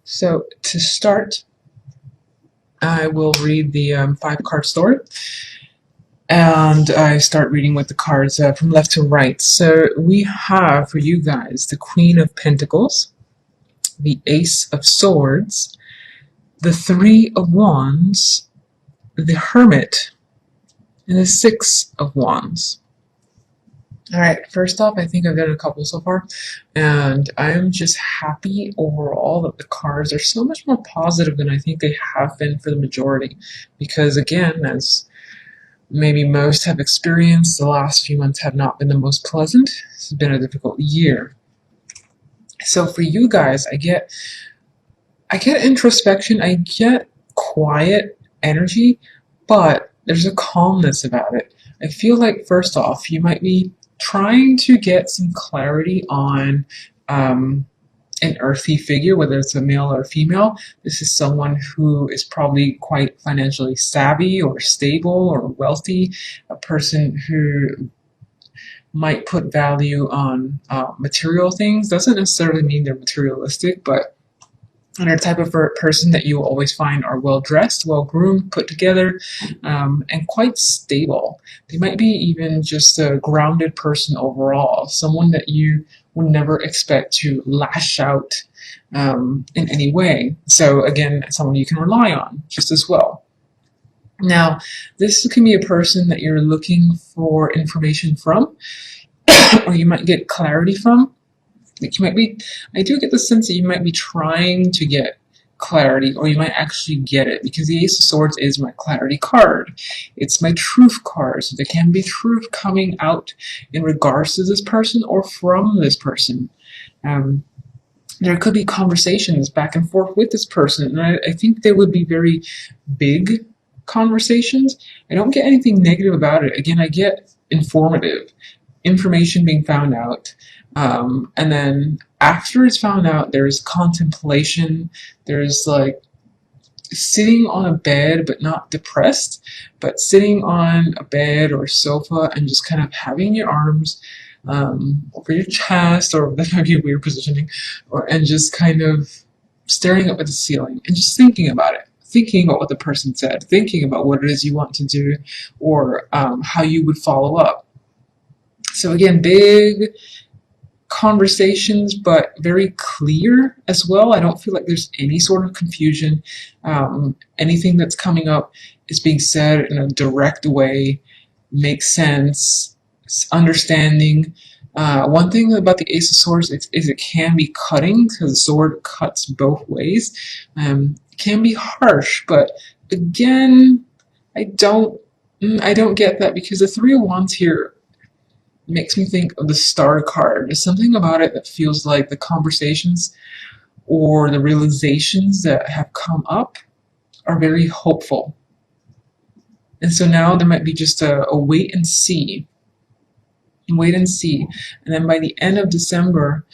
So to start, I will read the 5 card story, and I start reading with the cards from left to right. So we have for you guys the Queen of Pentacles, the Ace of Swords, the Three of Wands, the Hermit, and the Six of Wands. All right, first off, I think I've done a couple so far, and I'm just happy overall that the cards are so much more positive than I think they have been for the majority. Because again, as maybe most have experienced, the last few months have not been the most pleasant. This has been a difficult year. So for you guys, I get introspection, I get quiet energy, but there's a calmness about it. I feel like first off, you might be trying to get some clarity on an earthy figure, whether it's a male or a female. This is someone who is probably quite financially savvy or stable or wealthy, a person who might put value on material things. Doesn't necessarily mean they're materialistic, but they're the type of person that you will always find are well dressed, well groomed, put together, and quite stable. They might be even just a grounded person overall, someone that you would never expect to lash out in any way. So again, someone you can rely on just as well. Now, this can be a person that you're looking for information from, or you might get clarity from. Like you might be, I do get the sense that you might be trying to get clarity, or you might actually get it, because the Ace of Swords is my clarity card. It's my truth card, so there can be truth coming out in regards to this person or from this person. There could be conversations back and forth with this person, and I think they would be very big conversations. I don't get anything negative about it. Again, I get informative information being found out. And then after it's found out, there's contemplation. There's like sitting on a bed, but not depressed, but sitting on a bed or sofa and just kind of having your arms over your chest, or that might be a weird positioning, and just kind of staring up at the ceiling and just thinking about it. Thinking about what the person said, thinking about what it is you want to do, or how you would follow up. So again, big conversations, but very clear as well. I don't feel like there's any sort of confusion. Anything that's coming up is being said in a direct way, makes sense, it's understanding. One thing about the Ace of Swords is it can be cutting, because the sword cuts both ways. It can be harsh, but again, I don't get that, because the Three of Wands here makes me think of the Star card. There's something about it that feels like the conversations or the realizations that have come up are very hopeful. And so now there might be just a wait and see. Wait and see. And then by the end of December,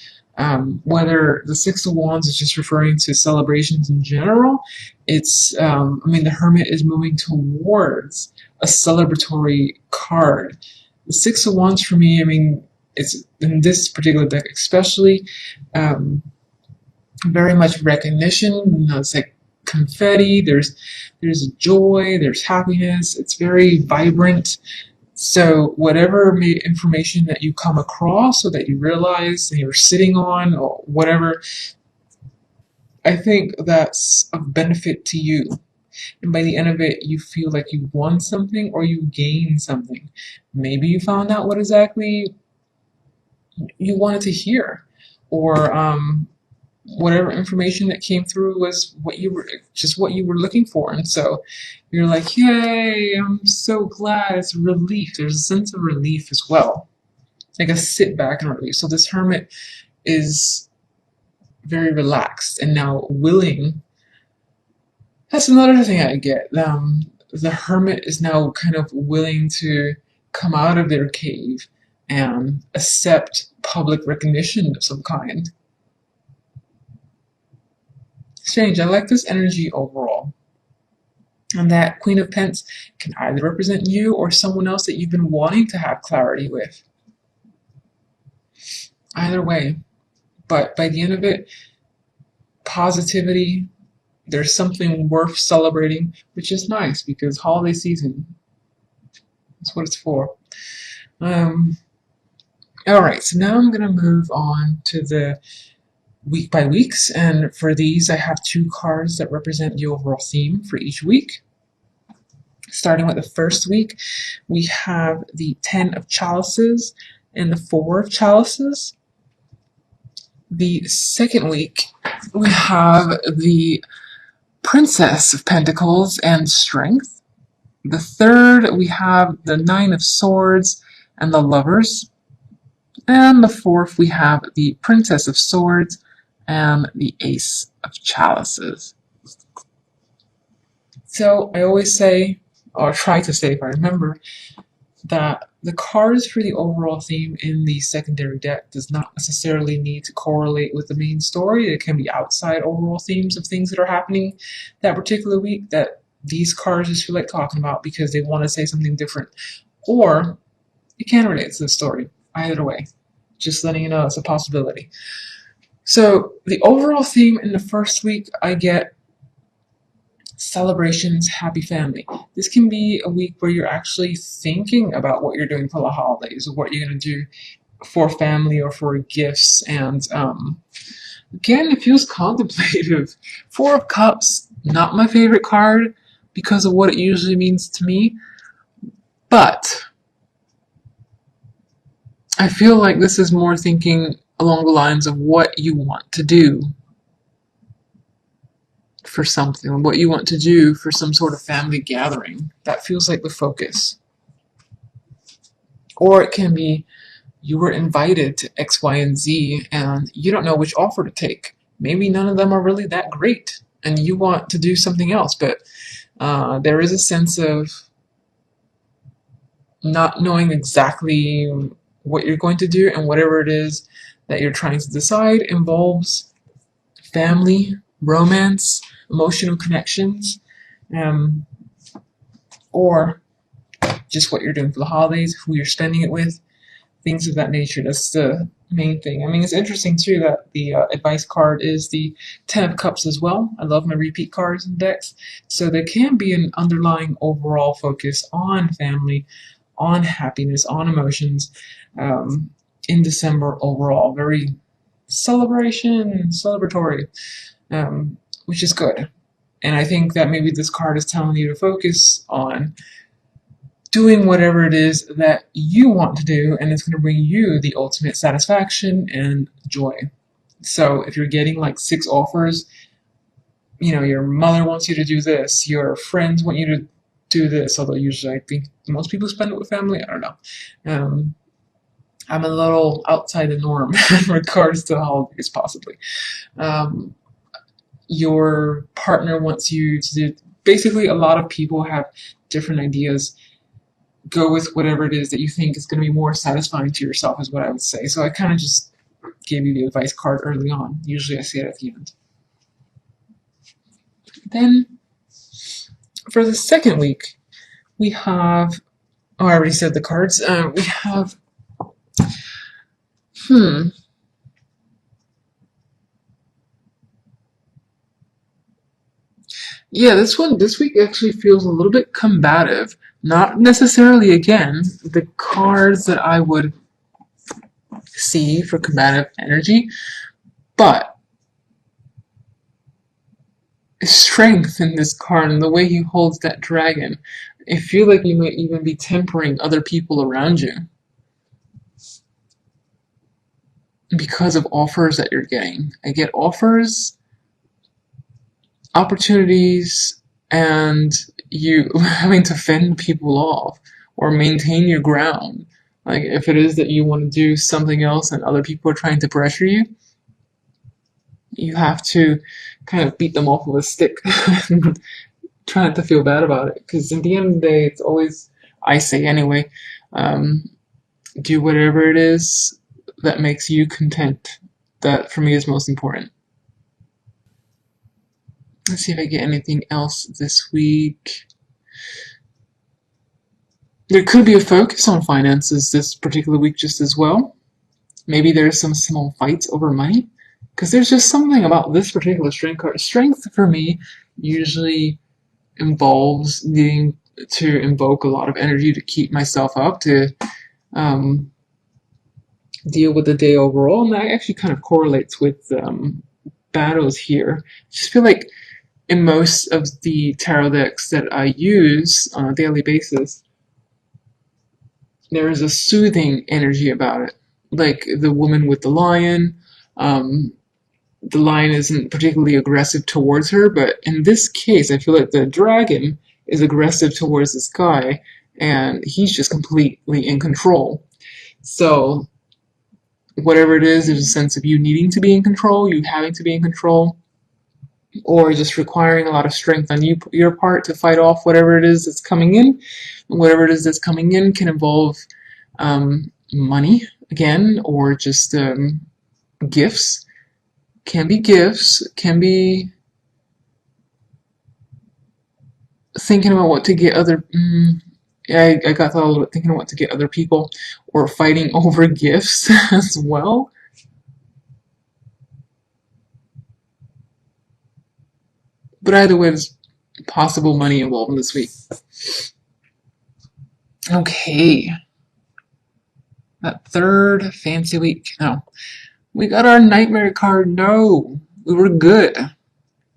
whether the Six of Wands is just referring to celebrations in general, it's, the Hermit is moving towards a celebratory card. The Six of Wands for me, it's in this particular deck especially, very much recognition. It's like confetti. There's joy. There's happiness. It's very vibrant. So whatever information that you come across, or that you realize that you're sitting on, or whatever, I think that's of benefit to you. And by the end of it, you feel like you won something or you gained something. Maybe you found out what exactly you wanted to hear, or whatever information that came through was what you were looking for. And so you're like, yay, I'm so glad. It's a relief. There's a sense of relief as well, like a sit back and relief. So this Hermit is very relaxed and now willing. That's another thing I get. The Hermit is now kind of willing to come out of their cave and accept public recognition of some kind. Strange. I like this energy overall. And that Queen of Pentacles can either represent you or someone else that you've been wanting to have clarity with. Either way. But by the end of it, positivity. There's something worth celebrating, which is nice because holiday season is what it's for. Um, all right, so now I'm going to move on to the week by weeks, and for these, I have two cards that represent the overall theme for each week. Starting with the first week, we have the Ten of Chalices and the Four of Chalices. The second week, we have the Princess of Pentacles and Strength. The third, we have the Nine of Swords and the Lovers. And the fourth, we have the Princess of Swords and the Ace of Chalices. So I always say, or try to say if I remember, that the cards for the overall theme in the secondary deck does not necessarily need to correlate with the main story. It can be outside overall themes of things that are happening that particular week that these cards just feel like talking about because they want to say something different. Or it can relate to the story. Either way. Just letting you know it's a possibility. So the overall theme in the first week, I get celebrations, happy family. This can be a week where you're actually thinking about what you're doing for the holidays, or what you're going to do for family or for gifts. And again, it feels contemplative. Four of Cups, not my favorite card because of what it usually means to me. But I feel like this is more thinking along the lines of what you want to do for something, what you want to do for some sort of family gathering. That feels like the focus. Or it can be you were invited to X, Y, and Z and you don't know which offer to take. Maybe none of them are really that great and you want to do something else, but there is a sense of not knowing exactly what you're going to do, and whatever it is that you're trying to decide involves family, romance, emotional connections, or just what you're doing for the holidays, who you're spending it with, things of that nature. That's the main thing. I mean, it's interesting too that the advice card is the Ten of Cups as well. I love my repeat cards and decks. So there can be an underlying overall focus on family, on happiness, on emotions in December overall. Very celebratory, which is good. And I think that maybe this card is telling you to focus on doing whatever it is that you want to do, and it's going to bring you the ultimate satisfaction and joy. So if you're getting like 6 offers, you know, your mother wants you to do this, your friends want you to do this, although usually I think most people spend it with family, I don't know. I'm a little outside the norm in regards to the holidays, possibly. Your partner wants you to do, basically a lot of people have different ideas. Go with whatever it is that you think is going to be more satisfying to yourself is what I would say. So I kind of just gave you the advice card early on. Usually I say it at the end. Then for the second week, we have, oh, I already said the cards. We have, yeah, this week actually feels a little bit combative. Not necessarily, again, the cards that I would see for combative energy, but strength in this card and the way he holds that dragon. I feel like you might even be tempering other people around you because of offers that you're getting. I get offers, opportunities, and you having to fend people off or maintain your ground. Like if it is that you want to do something else and other people are trying to pressure you, you have to kind of beat them off with a stick. Try not to feel bad about it, because at the end of the day, it's always, I say anyway, do whatever it is that makes you content. That for me is most important. Let's see if I get anything else this week. There could be a focus on finances this particular week just as well. Maybe there's some small fights over money. because there's just something about this particular strength card. Strength for me usually involves needing to invoke a lot of energy to keep myself up to um, deal with the day overall, and that actually kind of correlates with battles here. I just feel like in most of the tarot decks that I use on a daily basis, there is a soothing energy about it. Like the woman with um, the lion isn't particularly aggressive towards her, but in this case, I feel like the dragon is aggressive towards this guy, and he's just completely in control. So, whatever it is, there's a sense of you needing to be in control, you having to be in control, or just requiring a lot of strength on your part to fight off whatever it is that's coming in. Whatever it is that's coming in can involve money again, or just gifts. Can be gifts, can be thinking about what to get other. I got thought about thinking of what to get other people, or fighting over gifts as well. But either way, there's possible money involved in this week. Okay, that third fancy week. No, we got our nightmare card. No, we were good.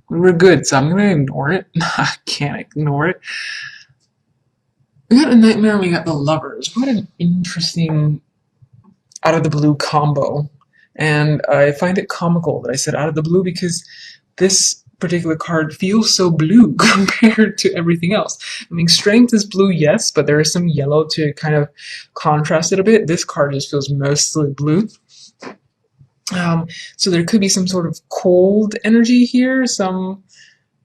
We were good, so I'm gonna ignore it. I can't ignore it. We got a nightmare and we got the lovers. What an interesting out of the blue combo. And I find it comical that I said out of the blue because this particular card feels so blue compared to everything else. I mean, strength is blue, yes, but there is some yellow to kind of contrast it a bit. This card just feels mostly blue. So there could be some sort of cold energy here. I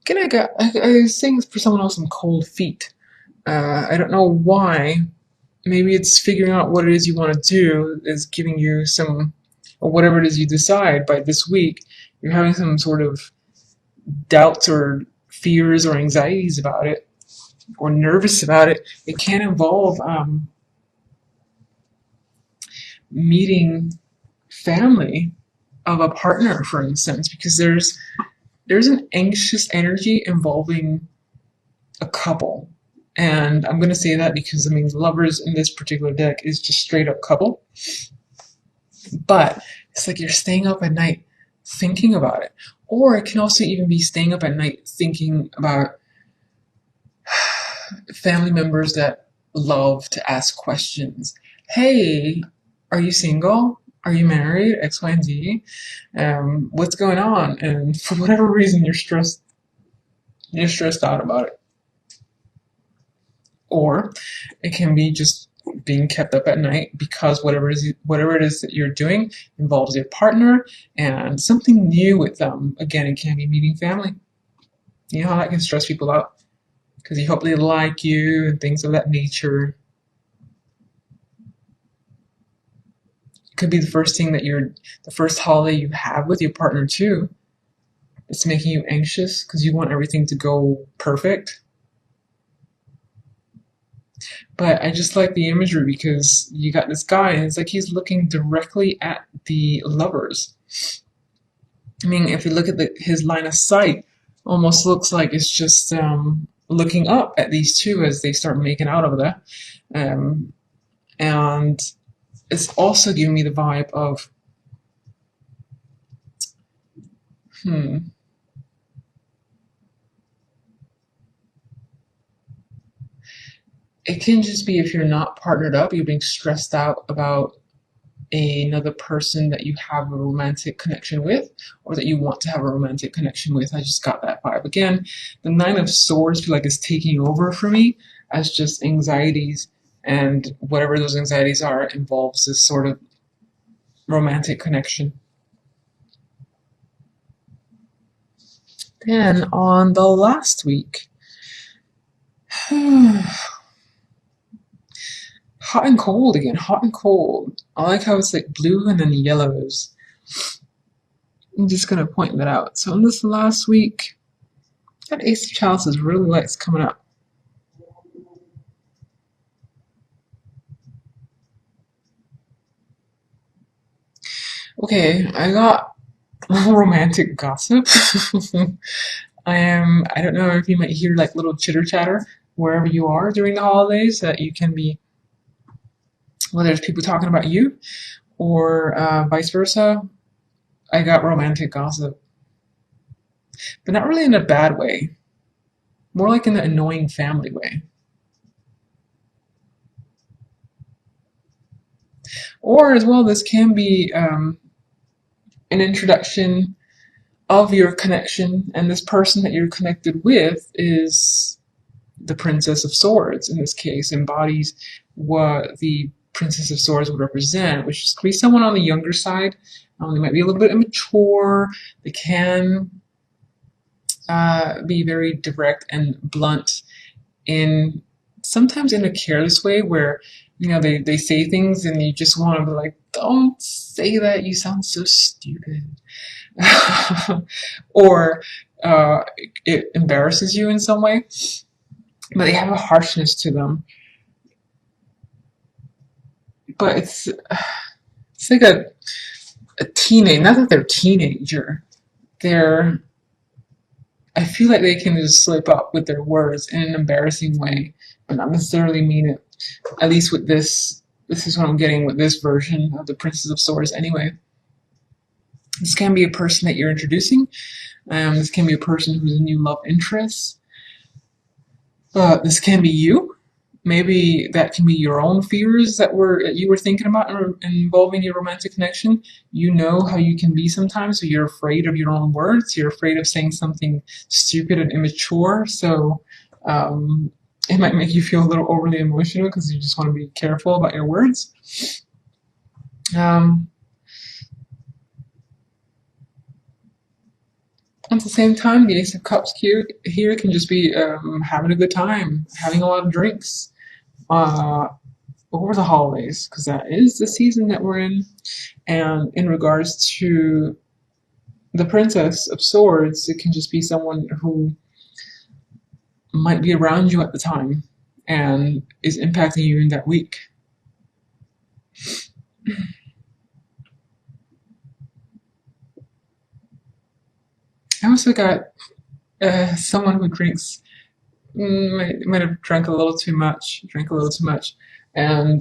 was saying for someone else, some cold feet. I don't know why. Maybe it's figuring out what it is you want to do is giving you some, or whatever it is you decide by this week. You're having some sort of doubts or fears or anxieties about it, or nervous about it. It can involve meeting family of a partner, for instance, because there's an anxious energy involving a couple. And I'm going to say that because, I mean, lovers in this particular deck is just straight up couple. But it's like you're staying up at night thinking about it. Or it can also even be staying up at night thinking about family members that love to ask questions. Hey, are you single? Are you married? X, Y, and Z. What's going on? And for whatever reason, you're stressed out about it. Or it can be just being kept up at night because whatever it is that you're doing involves your partner and something new with them. Again, it can be meeting family. You know how that can stress people out because you hope they like you and things of that nature. It could be the first holiday you have with your partner too. It's making you anxious because you want everything to go perfect. But I just like the imagery because you got this guy and it's like he's looking directly at the lovers. I mean, if you look at his line of sight, almost looks like it's just looking up at these two as they start making out over there. Um, and it's also giving me the vibe of, hmm, it can just be if you're not partnered up, you're being stressed out about another person that you have a romantic connection with or that you want to have a romantic connection with. I just got that vibe. Again, the Nine of Swords feel like is taking over for me as just anxieties, and whatever those anxieties are involves this sort of romantic connection. Then on the last week, hot and cold again, hot and cold. I like how it's like blue and then yellows. I'm just gonna point that out. So in this last week, that Ace of Chalices really likes coming up. Okay, I got Romantic gossip. I don't know if you might hear like little chitter chatter wherever you are during the holidays that you can be, whether it's people talking about you or vice versa. I got romantic gossip, but not really in a bad way, more like in the annoying family way. Or as well, this can be an introduction of your connection, and this person that you're connected with is the Princess of Swords. In this case, embodies what the Princess of Swords would represent, which is to be someone on the younger side. They might be a little bit immature. They can be very direct and blunt in sometimes in a careless way where they say things and you just want to be like, don't say that, you sound so stupid. Or it embarrasses you in some way, but they have a harshness to them. But it's like a teenage, not that they're a teenager, they're, I feel like they can just slip up with their words in an embarrassing way, but not necessarily mean it. At least with this is what I'm getting with this version of the Princess of Swords anyway. This can be a person that you're introducing. This can be a person who's a new love interest. This can be you. Maybe that can be your own fears that you were thinking about involving your romantic connection. You know how you can be sometimes, so you're afraid of your own words. You're afraid of saying something stupid and immature. So it might make you feel a little overly emotional because you just want to be careful about your words. Um, at the same time, the Ace of Cups here can just be having a good time, having a lot of drinks uh, over the holidays, because that is the season that we're in. And in regards to the Princess of Swords, it can just be someone who might be around you at the time and is impacting you in that week. I also got someone who drinks, might have drank a little too much, and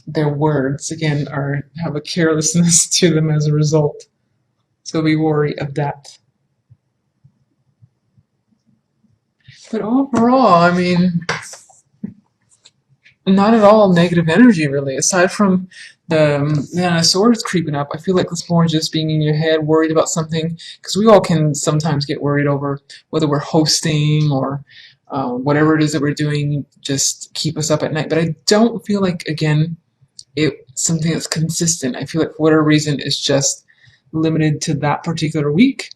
their words again are have a carelessness to them as a result. So be wary of that. But overall, I mean, not at all negative energy really. Aside from the Nine of Swords creeping up, I feel like it's more just being in your head, worried about something. Because we all can sometimes get worried over whether we're hosting or whatever it is that we're doing, just keep us up at night. But I don't feel like again it's something that's consistent. I feel like for whatever reason it's just limited to that particular week.